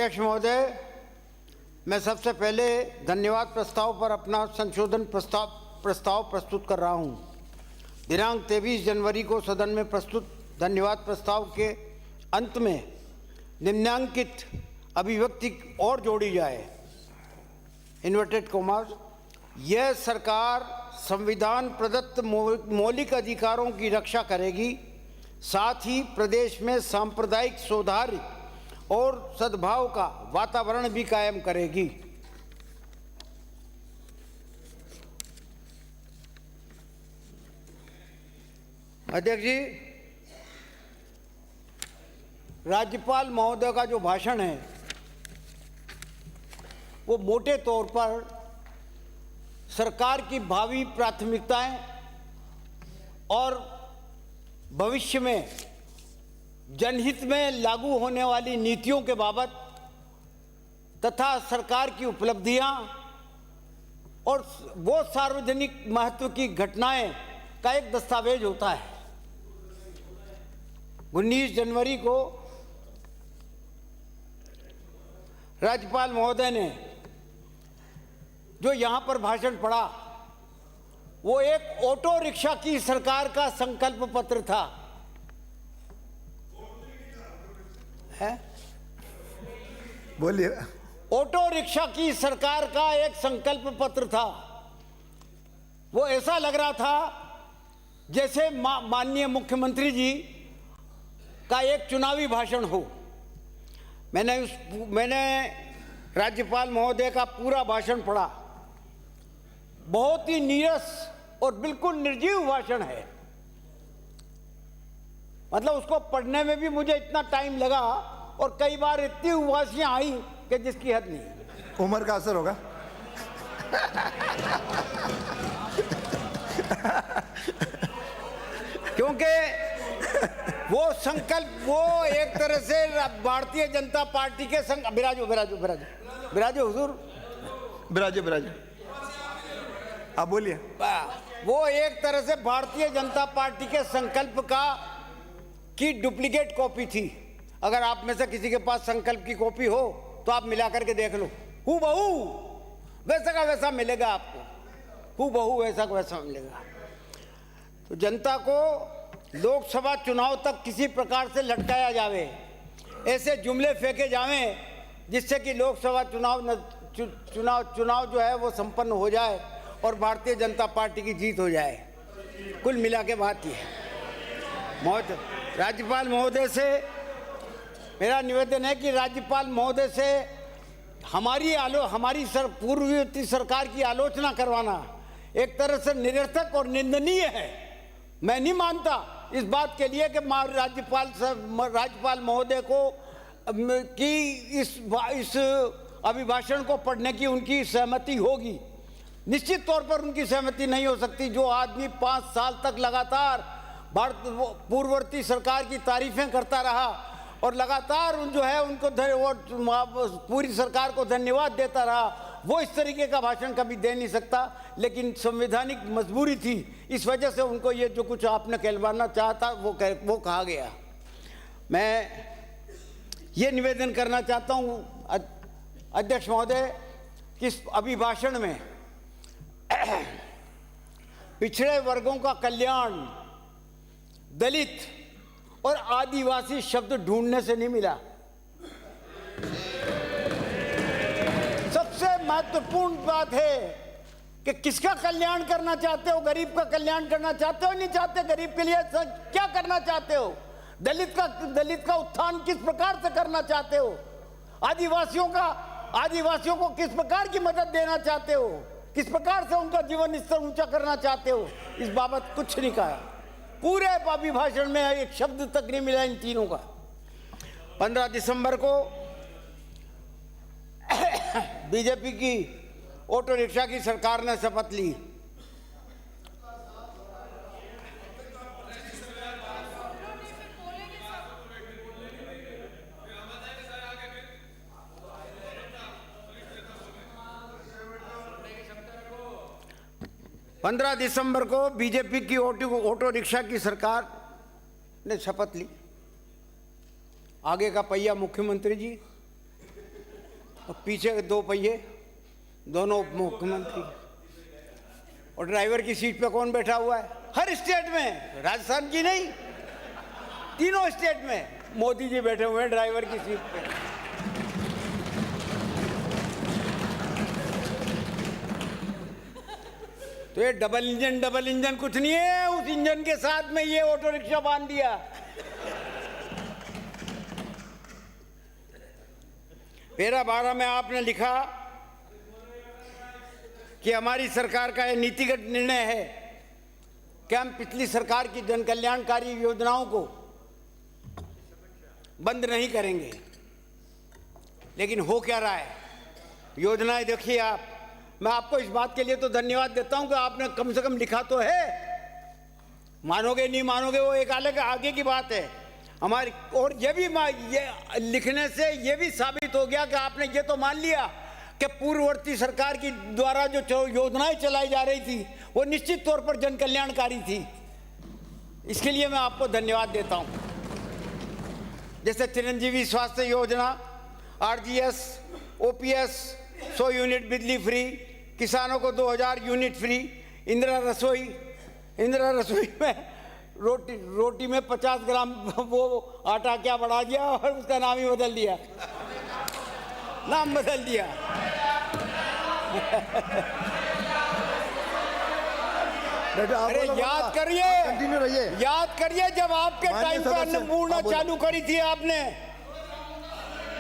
अध्यक्ष महोदय, मैं सबसे पहले धन्यवाद प्रस्ताव पर अपना संशोधन प्रस्ताव प्रस्तुत कर रहा हूं। दिनांक 23 जनवरी को सदन में प्रस्तुत धन्यवाद प्रस्ताव के अंत में निम्नांकित अभिव्यक्ति और जोड़ी जाए, इन्वर्टेड कॉमास, यह सरकार संविधान प्रदत्त मौलिक अधिकारों की रक्षा करेगी, साथ ही प्रदेश में सांप्रदायिक सौहार्द और सद्भाव का वातावरण भी कायम करेगी। अध्यक्ष जी, राज्यपाल महोदय का जो भाषण है वो मोटे तौर पर सरकार की भावी प्राथमिकताएं और भविष्य में जनहित में लागू होने वाली नीतियों के बाबत तथा सरकार की उपलब्धियां और वो सार्वजनिक महत्व की घटनाएं का एक दस्तावेज होता है। 19 जनवरी को राज्यपाल महोदय ने जो यहाँ पर भाषण पढ़ा वो एक ऑटो रिक्शा की सरकार का संकल्प पत्र था। है? बोलिए। ऑटो रिक्शा की सरकार का एक संकल्प पत्र था। वो ऐसा लग रहा था जैसे माननीय मुख्यमंत्री जी का एक चुनावी भाषण हो। मैंने राज्यपाल महोदय का पूरा भाषण पढ़ा। बहुत ही नीरस और बिल्कुल निर्जीव भाषण है। मतलब उसको पढ़ने में भी मुझे इतना टाइम लगा और कई बार इतनी उबासियां आई कि जिसकी हद नहीं। उम्र का असर होगा। क्योंकि वो संकल्प, वो एक तरह से भारतीय जनता पार्टी के बिराजो हुजूर, बिराजो आप बोलिए। वो एक तरह से भारतीय जनता पार्टी के संकल्प की डुप्लीकेट कॉपी थी। अगर आप में से किसी के पास संकल्प की कॉपी हो तो आप मिला करके देख लो, हूबहू वैसा का वैसा मिलेगा आपको, हूबहू वैसा का वैसा मिलेगा। तो जनता को लोकसभा चुनाव तक किसी प्रकार से लटकाया जावे, ऐसे जुमले फेंके जावें जिससे कि लोकसभा चुनाव जो है वो संपन्न हो जाए और भारतीय जनता पार्टी की जीत हो जाए। कुल मिला के बात ये है। राज्यपाल महोदय से मेरा निवेदन है कि राज्यपाल महोदय से हमारी पूर्ववर्ती सरकार की आलोचना करवाना एक तरह से निरर्थक और निंदनीय है। मैं नहीं मानता इस बात के लिए कि राज्यपाल महोदय को कि इस अभिभाषण को पढ़ने की उनकी सहमति होगी। निश्चित तौर पर उनकी सहमति नहीं हो सकती। जो आदमी 5 साल तक लगातार पूर्ववर्ती सरकार की तारीफें करता रहा और लगातार उनको पूरी सरकार को धन्यवाद देता रहा, वो इस तरीके का भाषण कभी दे नहीं सकता। लेकिन संवैधानिक मजबूरी थी, इस वजह से उनको ये जो कुछ आपने कहलवाना चाहता वो कहा गया। मैं ये निवेदन करना चाहता हूँ अध्यक्ष महोदय कि इस अभिभाषण में पिछड़े वर्गों का कल्याण, दलित और आदिवासी शब्द ढूंढने से नहीं मिला। सबसे महत्वपूर्ण बात है कि किसका कल्याण करना चाहते हो? गरीब का कल्याण करना चाहते हो, नहीं चाहते? गरीब के लिए क्या करना चाहते हो? दलित का उत्थान किस प्रकार से करना चाहते हो? आदिवासियों को किस प्रकार की मदद देना चाहते हो? किस प्रकार से उनका जीवन स्तर ऊंचा करना चाहते हो? इस बाबत कुछ नहीं कहा। पूरे अभिभाषण में एक शब्द तक नहीं मिला इन तीनों का। 15 दिसंबर को बीजेपी की ऑटो रिक्शा की सरकार ने शपथ ली। पंद्रह दिसंबर को बीजेपी की ऑटो रिक्शा की सरकार ने शपथ ली। आगे का पहिया मुख्यमंत्री जी, और पीछे के 2 पहिए, दोनों उप मुख्यमंत्री। और ड्राइवर की सीट पे कौन बैठा हुआ है? हर स्टेट में, राजस्थान की नहीं, तीनों स्टेट में मोदी जी बैठे हुए हैं ड्राइवर की सीट पे। तो ये डबल इंजन कुछ नहीं है, उस इंजन के साथ में ये ऑटो रिक्शा बांध दिया। पैरा 12 में आपने लिखा कि हमारी सरकार का यह नीतिगत निर्णय है कि हम पिछली सरकार की जन कल्याणकारी योजनाओं को बंद नहीं करेंगे। लेकिन हो क्या रहा है? योजनाएं देखिए आप। मैं आपको इस बात के लिए तो धन्यवाद देता हूं कि आपने कम से कम लिखा तो है। मानोगे नहीं मानोगे वो एक अलग आगे की बात है हमारी। और ये लिखने से ये भी साबित हो गया कि आपने ये तो मान लिया कि पूर्ववर्ती सरकार की द्वारा जो योजनाएं चलाई जा रही थी वो निश्चित तौर पर जन कल्याणकारी थी। इसके लिए मैं आपको धन्यवाद देता हूं। जैसे चिरंजीवी स्वास्थ्य योजना, आरजीएस, ओपीएस, 100 यूनिट बिजली फ्री, किसानों को 2000 यूनिट फ्री, इंदिरा रसोई में रोटी में 50 ग्राम वो आटा क्या बढ़ा दिया और उसका नाम ही बदल दिया, नाम बदल दिया। अरे याद करिए जब आपके टाइम पर अन्नपूर्णा चालू करी थी आपने,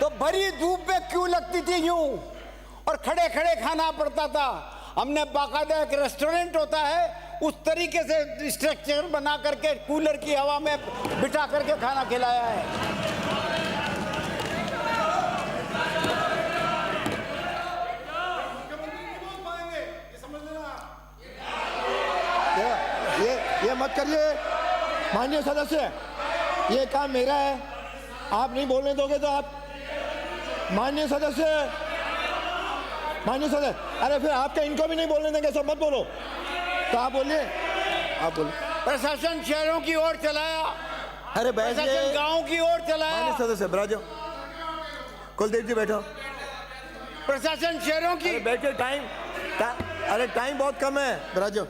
तो भरी धूप में क्यों लगती थी यूं, और खड़े खड़े खाना पड़ता था। हमने बाकायदा एक रेस्टोरेंट होता है उस तरीके से स्ट्रक्चर बना करके कूलर की हवा में बिठा करके खाना खिलाया है। ये मत करिए माननीय सदस्य, ये काम मेरा है, आप नहीं बोलने दोगे तो आप माननीय सदस्य, अरे फिर आपके इनको भी नहीं बोलने देंगे, सब मत बोलो। तो आप बोलिए, प्रशासन शहरों की ओर चलाया, अरे प्रशासन गांव की ओर चलाया। माननीय सदस्य बराजो, कुलदीप जी बैठो। प्रशासन शहरों की, बैठे, अरे टाइम बहुत कम है बराजो।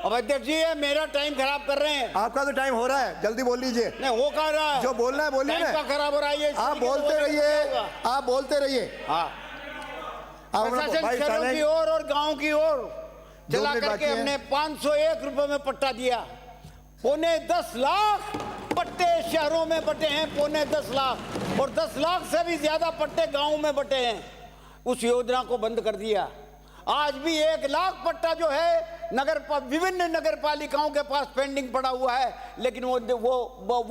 अब अध्यक्ष जी ये मेरा टाइम खराब कर रहे हैं। आपका तो टाइम हो रहा है, जल्दी बोल लीजिए। नहीं हो कह रहा है, जो बोलना है बोलिए ना। खराब हो रहा है, आप बोलते रहिए। हाँ, प्रशासन शहरों की ओर और गांव की ओर चला करके हमने 501 रुपए में पट्टा दिया। 10.25 लाख पट्टे शहरों में बटे हैं, 10.25 लाख, और 10 लाख से भी ज्यादा पट्टे गांव में बटे हैं। उस योजना को बंद कर दिया। आज भी 1 लाख पट्टा जो है विभिन्न नगर पालिकाओं के पास पेंडिंग पड़ा हुआ है, लेकिन वो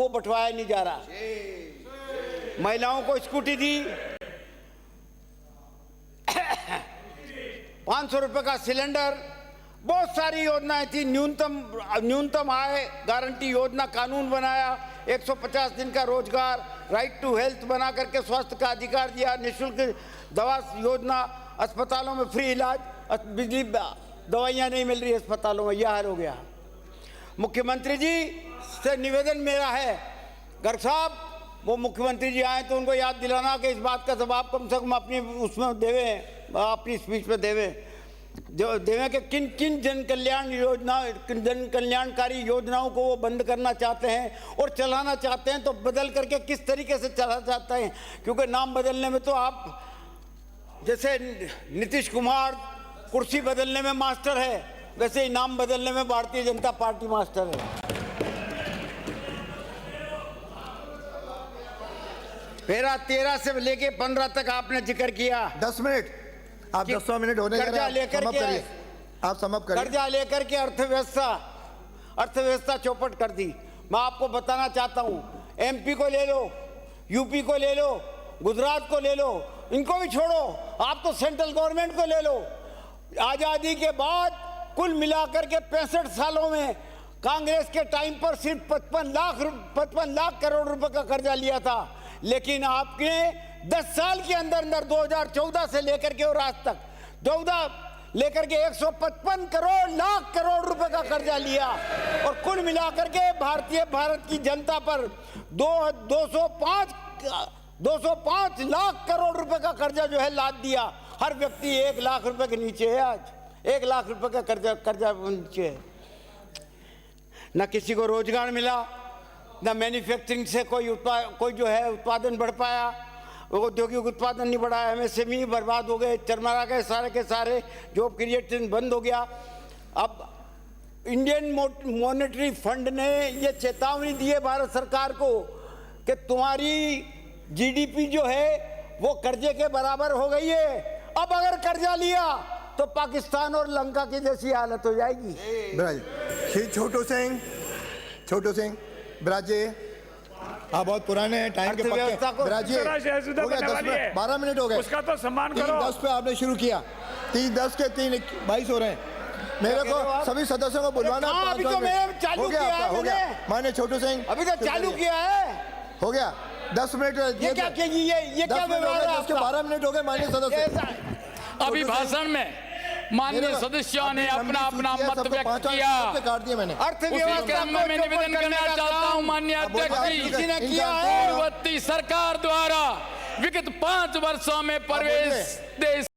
बंटवाया नहीं जा रहा। महिलाओं को स्कूटी दी, 500 रुपए का सिलेंडर, बहुत सारी योजनाएं थी। न्यूनतम आय गारंटी योजना कानून बनाया, 150 दिन का रोजगार, राइट टू हेल्थ बना करके स्वास्थ्य का अधिकार दिया, निःशुल्क दवा योजना, अस्पतालों में फ्री इलाज, बिजली दवाइयाँ नहीं मिल रही अस्पतालों में, यह हाल हो गया। मुख्यमंत्री जी से निवेदन मेरा है, गर्ग साहब वो मुख्यमंत्री जी आए तो उनको याद दिलाना कि इस बात का जवाब कम से कम अपनी उसमें देवें, अपनी स्पीच में देवें कि किन किन जन कल्याणकारी योजनाओं को वो बंद करना चाहते हैं और चलाना चाहते हैं, तो बदल करके किस तरीके से चला चाहते हैं। क्योंकि नाम बदलने में तो आप जैसे नीतीश कुमार कुर्सी बदलने में मास्टर है, वैसे ही नाम बदलने में भारतीय जनता पार्टी मास्टर है। पैरा 13 से लेके 15 तक आपने जिक्र किया। 10 मिनट, आप 10 मिनट होने कर्जा लेकर के आप समाप्त करिए। कर्जा लेकर के अर्थव्यवस्था चौपट कर दी। मैं आपको बताना चाहता हूं, एमपी को ले लो, यूपी को ले लो, गुजरात को ले लो, इनको भी छोड़ो, आप तो सेंट्रल गवर्नमेंट को ले लो। आजादी के बाद कुल मिलाकर के 65 सालों में कांग्रेस के टाइम पर सिर्फ 55 लाख करोड़ रुपए का कर्जा लिया था, लेकिन आपने 10 साल के अंदर 2014 से लेकर के और आज तक 14 लेकर के 155 लाख करोड़ रुपए का कर्जा लिया, और कुल मिलाकर के भारत की जनता पर 205 205 लाख करोड़ रुपए का कर्जा जो है लाद दिया। हर व्यक्ति 1 लाख रुपए के नीचे है आज, 1 लाख रुपए का कर्जा नीचे है। न किसी को रोजगार मिला, न मैन्युफैक्चरिंग से कोई जो है उत्पादन बढ़ पाया, औद्योगिक उत्पादन नहीं बढ़ा, एमएसएमई बर्बाद हो गए, चरमरा गए सारे के सारे, जॉब क्रिएशन बंद हो गया। अब इंडियन मॉनेटरी फंड ने ये चेतावनी दी है भारत सरकार को कि तुम्हारी जीडीपी जो है वो कर्जे के बराबर हो गई है। अब अगर कर्जा लिया तो पाकिस्तान और लंका की जैसी हालत हो जाएगी। श्री छोटू सिंह ब्राज जी, आप बहुत पुराने हैं, टाइम के अर्थव्यवस्था पक्के। को ब्राज जी, हो गया 12 मिनट हो गए, उसका तो सम्मान करो। 3:10 पे आपने शुरू किया, 3:10 के 3:22 हो रहे हैं। मेरे को सभी सदस्यों को बुलवाना। अभी तो मैंने चालू किया है, हो गया माननीय छोटू सिंह, अभी तो चालू किया है, हो गया 10 मिनट। ये क्या ये क्या व्यवहार है आपका? 12 मिनट हो गए माननीय सदस्य। अभी भाषण में माननीय सदस्यों ने अपना अपना मत व्यक्त किया। काट दिया मैंने। अर्थव्यवस्था क्रम में मैं निवेदन करना चाहता हूं माननीय अध्यक्ष जी, किसी ने किया है। पूर्ववर्ती सरकार द्वारा विगत 5 वर्षों में प्रवेश देश